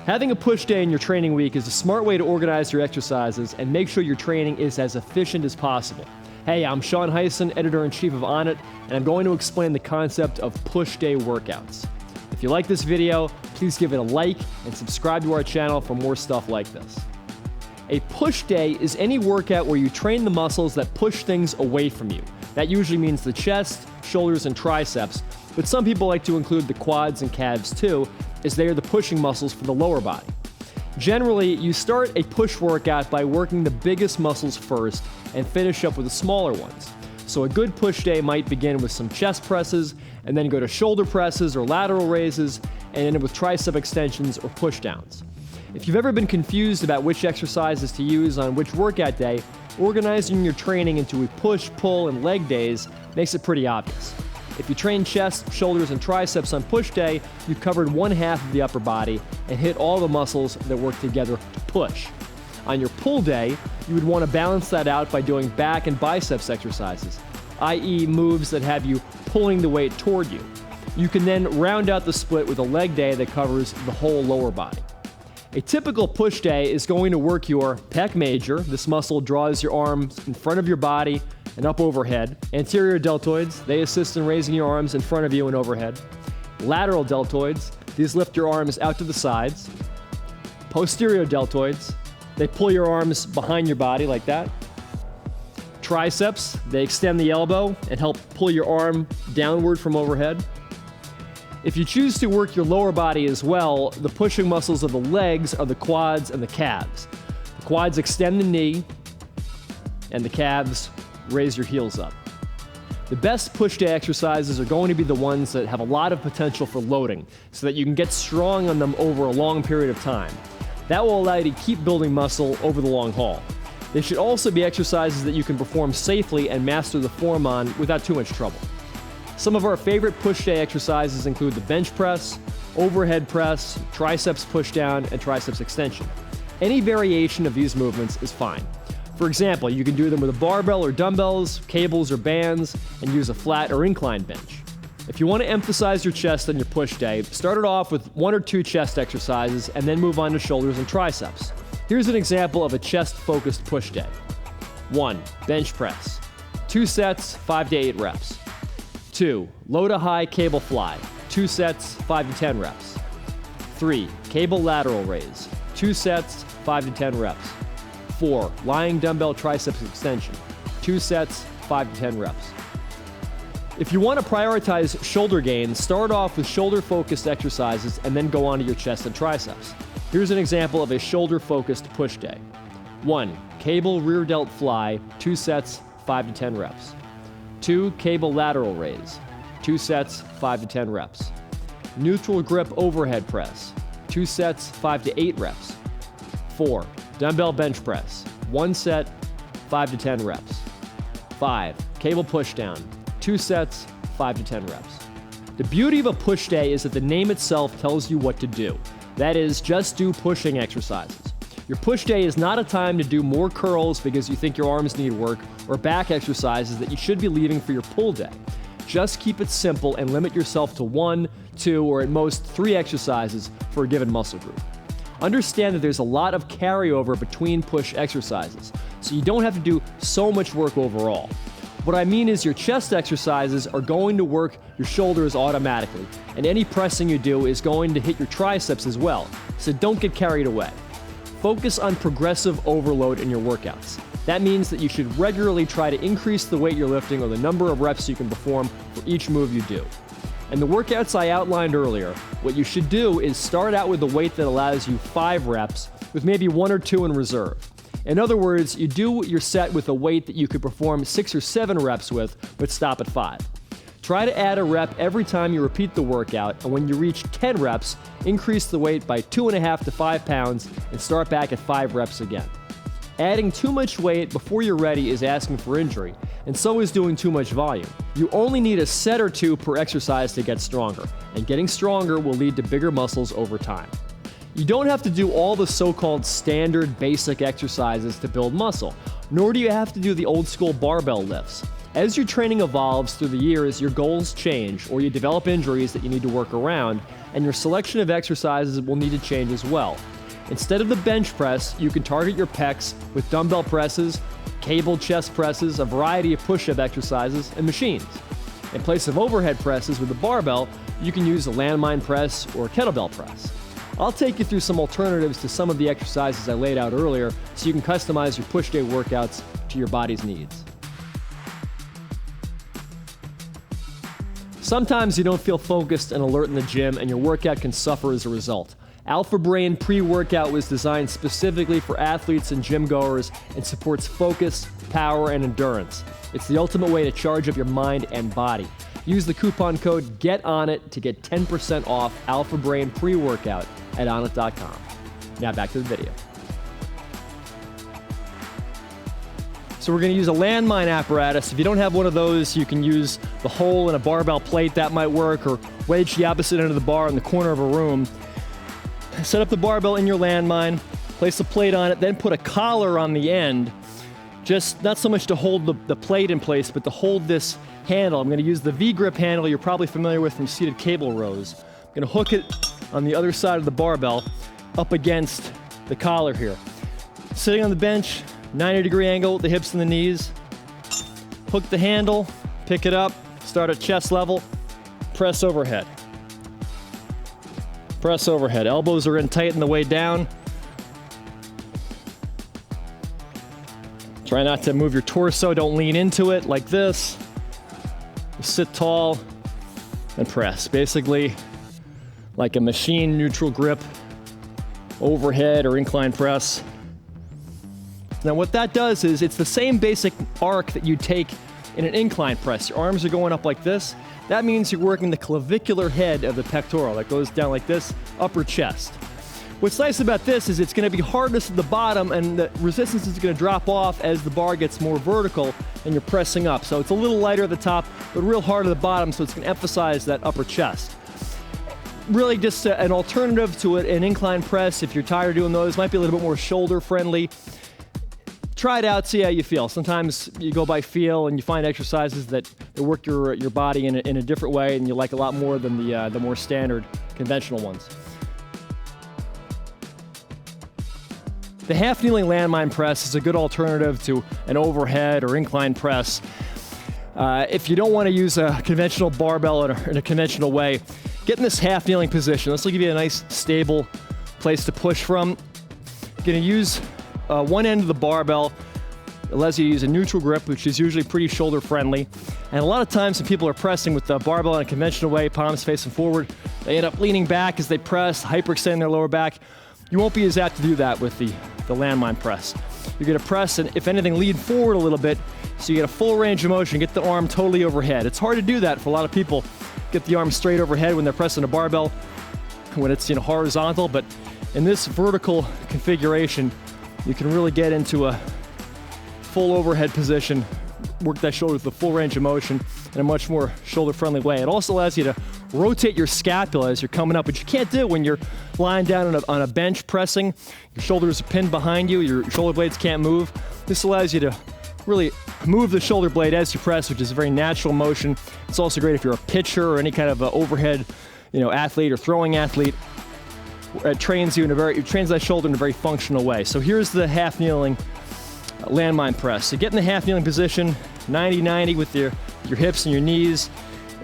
Having a push day in your training week is a smart way to organize your exercises and make sure your training is as efficient as possible. Hey, I'm Sean Hyson, Editor-in-Chief of Onnit, and I'm going to explain the concept of push day workouts. If you like this video, please give it a like and subscribe to our channel for more stuff like this. A push day is any workout where you train the muscles that push things away from you. That usually means the chest, shoulders, and triceps, but some people like to include the quads and calves too, as they are the pushing muscles for the lower body. Generally, you start a push workout by working the biggest muscles first and finish up with the smaller ones. So a good push day might begin with some chest presses and then go to shoulder presses or lateral raises and end up with tricep extensions or push downs. If you've ever been confused about which exercises to use on which workout day, organizing your training into a push, pull, and leg days makes it pretty obvious. If you train chest, shoulders, and triceps on push day, you've covered one half of the upper body and hit all the muscles that work together to push. On your pull day, you would want to balance that out by doing back and biceps exercises, i.e. moves that have you pulling the weight toward you. You can then round out the split with a leg day that covers the whole lower body. A typical push day is going to work your pec major. This muscle draws your arms in front of your body and up overhead. Anterior deltoids, they assist in raising your arms in front of you and overhead. Lateral deltoids, these lift your arms out to the sides. Posterior deltoids, they pull your arms behind your body like that. Triceps, they extend the elbow and help pull your arm downward from overhead. If you choose to work your lower body as well, the pushing muscles of the legs are the quads and the calves. The quads extend the knee, and the calves raise your heels up. The best push day exercises are going to be the ones that have a lot of potential for loading, so that you can get strong on them over a long period of time. That will allow you to keep building muscle over the long haul. They should also be exercises that you can perform safely and master the form on without too much trouble. Some of our favorite push day exercises include the bench press, overhead press, triceps push down, and triceps extension. Any variation of these movements is fine. For example, you can do them with a barbell or dumbbells, cables or bands, and use a flat or inclined bench. If you want to emphasize your chest on your push day, start it off with 1 or 2 chest exercises and then move on to shoulders and triceps. Here's an example of a chest-focused push day. 1. Bench press. 2 sets, 5 to 8 reps. 2. Low to high cable fly. 2 sets, 5 to 10 reps. 3. Cable lateral raise. 2 sets, 5 to 10 reps. 4. Lying dumbbell triceps extension. 2 sets, 5 to 10 reps. If you want to prioritize shoulder gains, start off with shoulder-focused exercises and then go on to your chest and triceps. Here's an example of a shoulder-focused push day. 1. Cable rear delt fly. 2 sets, 5 to 10 reps. 2. Cable lateral raise. 2 sets, 5 to 10 reps. Neutral grip overhead press. 2 sets, 5 to 8 reps. 4. Dumbbell bench press. 1 set, 5 to 10 reps. 5. Cable push down. 2 sets, 5 to 10 reps. The beauty of a push day is that the name itself tells you what to do. That is, just do pushing exercises. Your push day is not a time to do more curls because you think your arms need work or back exercises that you should be leaving for your pull day. Just keep it simple and limit yourself to 1, 2, or at most 3 exercises for a given muscle group. Understand that there's a lot of carryover between push exercises, so you don't have to do so much work overall. What I mean is your chest exercises are going to work your shoulders automatically, and any pressing you do is going to hit your triceps as well, so don't get carried away. Focus on progressive overload in your workouts. That means that you should regularly try to increase the weight you're lifting or the number of reps you can perform for each move you do. And the workouts I outlined earlier, what you should do is start out with a weight that allows you 5 reps with maybe 1 or 2 in reserve. In other words, you do your set with a weight that you could perform 6 or 7 reps with, but stop at 5. Try to add a rep every time you repeat the workout, and when you reach 10 reps, increase the weight by 2.5 to 5 pounds and start back at 5 reps again. Adding too much weight before you're ready is asking for injury, and so is doing too much volume. You only need a set or 2 per exercise to get stronger, and getting stronger will lead to bigger muscles over time. You don't have to do all the so-called standard basic exercises to build muscle, nor do you have to do the old school barbell lifts. As your training evolves through the years, your goals change, or you develop injuries that you need to work around, and your selection of exercises will need to change as well. Instead of the bench press, you can target your pecs with dumbbell presses, cable chest presses, a variety of push-up exercises, and machines. In place of overhead presses with a barbell, you can use a landmine press or a kettlebell press. I'll take you through some alternatives to some of the exercises I laid out earlier so you can customize your push day workouts to your body's needs. Sometimes you don't feel focused and alert in the gym, and your workout can suffer as a result. Alpha Brain pre-workout was designed specifically for athletes and gym goers and supports focus, power, and endurance. It's the ultimate way to charge up your mind and body. Use the coupon code GETONNIT to get 10% off Alpha Brain pre-workout at onnit.com. Now back to the video. So we're going to use a landmine apparatus. If you don't have one of those, you can use the hole in a barbell plate. That might work, or wedge the opposite end of the bar in the corner of a room. Set up the barbell in your landmine, place the plate on it, then put a collar on the end. Just not so much to hold the plate in place, but to hold this handle. I'm going to use the V-grip handle you're probably familiar with from seated cable rows. I'm going to hook it on the other side of the barbell up against the collar here. Sitting on the bench, 90-degree angle, the hips and the knees. Hook the handle, pick it up, start at chest level, press overhead. Press overhead. Elbows are in tight on the way down. Try not to move your torso. Don't lean into it like this. Sit tall and press. Basically like a machine neutral grip, overhead or incline press. Now what that does is it's the same basic arc that you take in an incline press. Your arms are going up like this. That means you're working the clavicular head of the pectoral that goes down like this, upper chest. What's nice about this is it's going to be hardest at the bottom, and the resistance is going to drop off as the bar gets more vertical and you're pressing up. So it's a little lighter at the top, but real hard at the bottom, so it's going to emphasize that upper chest. Really just an alternative to an incline press. If you're tired of doing those, might be a little bit more shoulder friendly. Try it out, see how you feel. Sometimes you go by feel and you find exercises that work your body in a different way, and you like a lot more than the more standard conventional ones. The half kneeling landmine press is a good alternative to an overhead or incline press. If you don't want to use a conventional barbell in a conventional way, get in this half kneeling position. This will give you a nice stable place to push from. You're going to use one end of the barbell. It allows you to use a neutral grip, which is usually pretty shoulder friendly. And a lot of times when people are pressing with the barbell in a conventional way, palms facing forward, they end up leaning back as they press, hyperextending their lower back. You won't be as apt to do that with the landmine press. You're going to press and, if anything, lean forward a little bit so you get a full range of motion, get the arm totally overhead. It's hard to do that for a lot of people. Get the arm straight overhead when they're pressing a barbell, when it's horizontal, but in this vertical configuration, you can really get into a full overhead position, work that shoulder with a full range of motion in a much more shoulder-friendly way. It also allows you to rotate your scapula as you're coming up, which you can't do when you're lying down on a bench pressing. Your shoulders are pinned behind you, your shoulder blades can't move. This allows you to really move the shoulder blade as you press, which is a very natural motion. It's also great if you're a pitcher or any kind of overhead athlete or throwing athlete. It trains that shoulder in a very functional way. So here's the half kneeling landmine press. So get in the half kneeling position, 90-90 with your hips and your knees.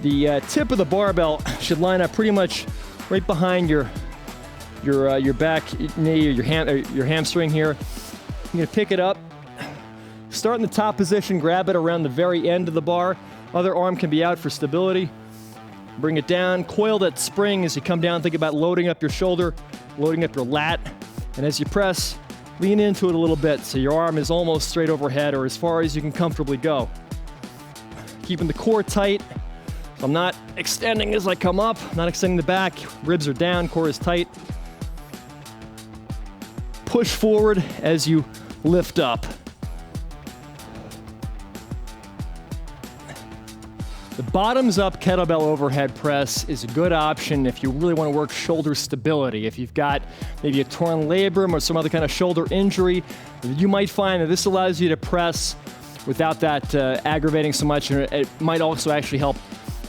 The tip of the barbell should line up pretty much right behind your back knee or your hamstring here. You're gonna pick it up, start in the top position, grab it around the very end of the bar. Other arm can be out for stability. Bring it down, coil that spring as you come down. Think about loading up your shoulder, loading up your lat, and as you press, lean into it a little bit so your arm is almost straight overhead or as far as you can comfortably go. Keeping the core tight. So I'm not extending as I come up, not extending the back. Ribs are down, core is tight. Push forward as you lift up. The bottoms-up kettlebell overhead press is a good option if you really want to work shoulder stability. If you've got maybe a torn labrum or some other kind of shoulder injury, you might find that this allows you to press without that aggravating so much. And it might also actually help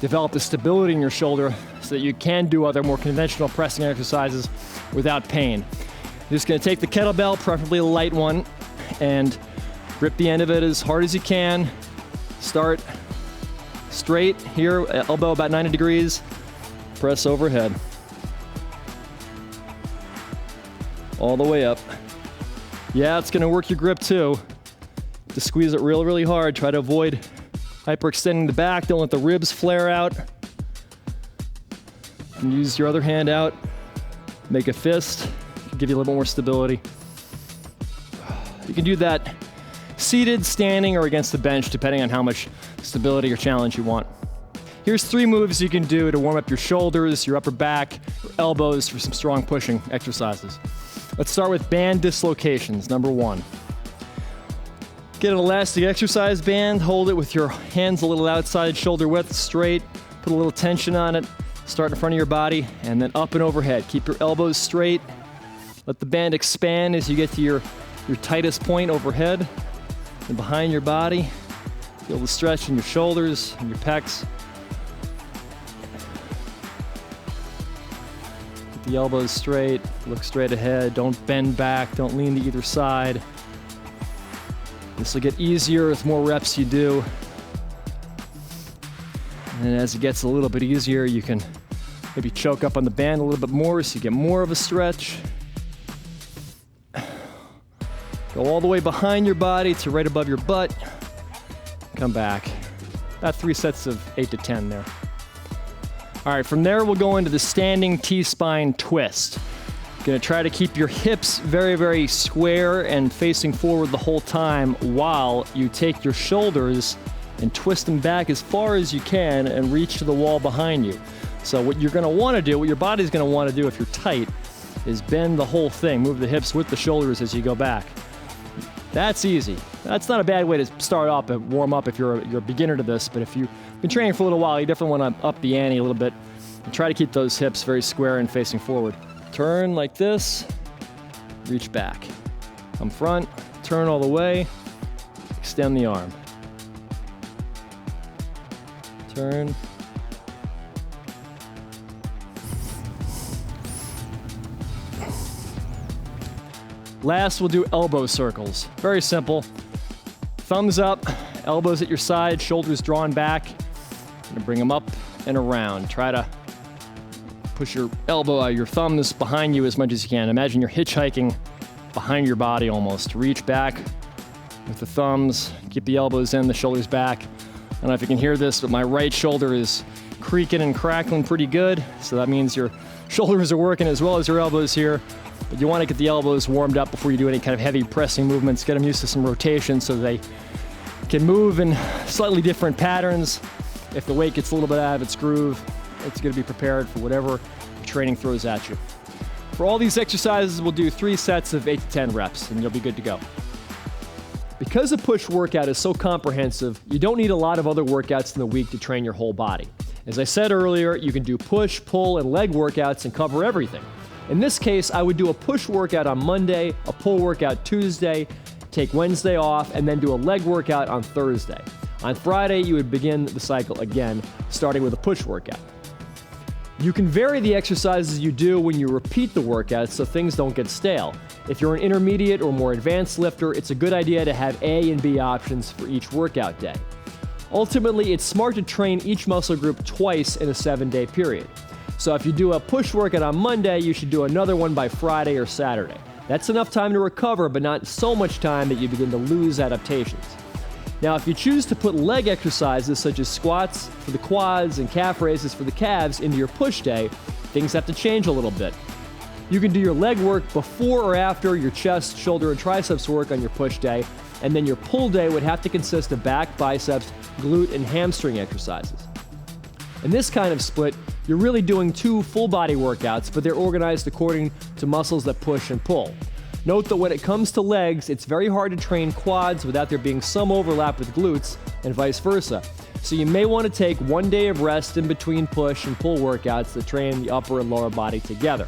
develop the stability in your shoulder so that you can do other more conventional pressing exercises without pain. You're just going to take the kettlebell, preferably a light one, and grip the end of it as hard as you can. Start straight here, elbow about 90 degrees, press overhead. All the way up. Yeah, it's going to work your grip too. To squeeze it really, really hard. Try to avoid hyperextending the back. Don't let the ribs flare out. You can use your other hand out. Make a fist. Give you a little more stability. You can do that seated, standing, or against the bench, depending on how much stability or challenge you want. Here's 3 moves you can do to warm up your shoulders, your upper back, your elbows for some strong pushing exercises. Let's start with band dislocations, number 1. Get an elastic exercise band, hold it with your hands a little outside shoulder width, straight, put a little tension on it, start in front of your body, and then up and overhead. Keep your elbows straight, let the band expand as you get to your tightest point overhead and behind your body. Feel the stretch in your shoulders and your pecs. Get the elbows straight, look straight ahead, don't bend back, don't lean to either side. This will get easier with more reps you do. And as it gets a little bit easier, you can maybe choke up on the band a little bit more so you get more of a stretch. Go all the way behind your body to right above your butt. Come back. About 3 sets of 8 to 10 there. All right, from there we'll go into the standing T-spine twist. Gonna try to keep your hips very, very square and facing forward the whole time while you take your shoulders and twist them back as far as you can and reach to the wall behind you. So what you're gonna wanna do, what your body's gonna wanna do if you're tight, is bend the whole thing. Move the hips with the shoulders as you go back. That's easy. That's not a bad way to start off and warm up if you're a beginner to this, but if you've been training for a little while, you definitely wanna up the ante a little bit and try to keep those hips very square and facing forward. Turn like this, reach back. Come front, turn all the way, extend the arm. Turn. Last, we'll do elbow circles. Very simple. Thumbs up, elbows at your side, shoulders drawn back. And bring them up and around. Try to push your elbow, your thumbs behind you as much as you can. Imagine you're hitchhiking behind your body almost. Reach back with the thumbs, keep the elbows in, the shoulders back. I don't know if you can hear this, but my right shoulder is creaking and crackling pretty good. So that means your shoulders are working as well as your elbows here. But you want to get the elbows warmed up before you do any kind of heavy pressing movements. Get them used to some rotation so they can move in slightly different patterns. If the weight gets a little bit out of its groove, it's going to be prepared for whatever training throws at you. For all these exercises, we'll do 3 sets of 8 to 10 reps, and you'll be good to go. Because a push workout is so comprehensive, you don't need a lot of other workouts in the week to train your whole body. As I said earlier, you can do push, pull, and leg workouts and cover everything. In this case, I would do a push workout on Monday, a pull workout Tuesday, take Wednesday off, and then do a leg workout on Thursday. On Friday, you would begin the cycle again, starting with a push workout. You can vary the exercises you do when you repeat the workouts so things don't get stale. If you're an intermediate or more advanced lifter, it's a good idea to have A and B options for each workout day. Ultimately, it's smart to train each muscle group twice in a 7-day period. So if you do a push workout on Monday, you should do another one by Friday or Saturday. That's enough time to recover, but not so much time that you begin to lose adaptations. Now, if you choose to put leg exercises such as squats for the quads and calf raises for the calves into your push day, things have to change a little bit. You can do your leg work before or after your chest, shoulder, and triceps work on your push day, and then your pull day would have to consist of back, biceps, glute, and hamstring exercises. In this kind of split, you're really doing 2 full body workouts, but they're organized according to muscles that push and pull. Note that when it comes to legs, it's very hard to train quads without there being some overlap with glutes and vice versa. So you may want to take 1 day of rest in between push and pull workouts that train the upper and lower body together.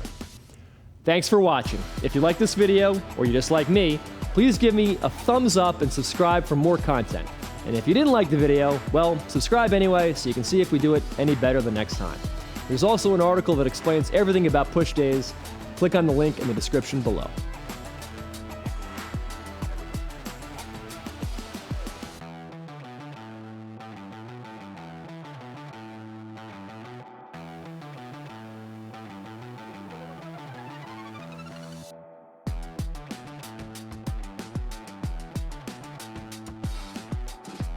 Thanks for watching. If you like this video, or you just like me, please give me a thumbs up and subscribe for more content. And if you didn't like the video, well, subscribe anyway so you can see if we do it any better the next time. There's also an article that explains everything about push days. Click on the link in the description below.